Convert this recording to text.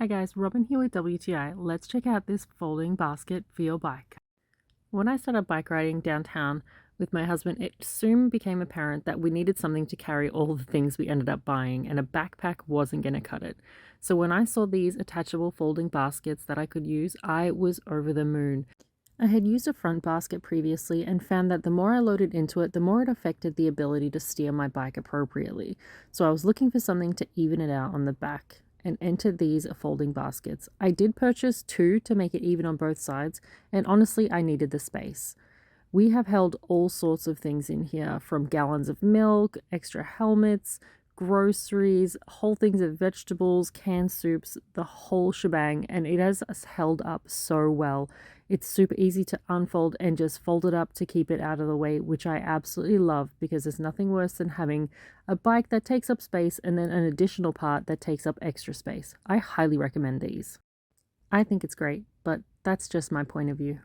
Hi guys, Robin here with WTI. Let's check out this folding basket for your bike. When I started bike riding downtown with my husband, it soon became apparent that we needed something to carry all the things we ended up buying, and a backpack wasn't going to cut it. So when I saw these attachable folding baskets that I could use, I was over the moon. I had used a front basket previously and found that the more I loaded into it, the more it affected the ability to steer my bike appropriately. So I was looking for something to even it out on the back and entered these folding baskets. I did purchase two to make it even on both sides, and honestly, I needed the space. We have held all sorts of things in here, from gallons of milk, extra helmets, groceries, whole things of vegetables, canned soups, the whole shebang, and it has held up so well. It's super easy to unfold and just fold it up to keep it out of the way, which I absolutely love because there's nothing worse than having a bike that takes up space and then an additional part that takes up extra space. I highly recommend these. I think it's great, but that's just my point of view.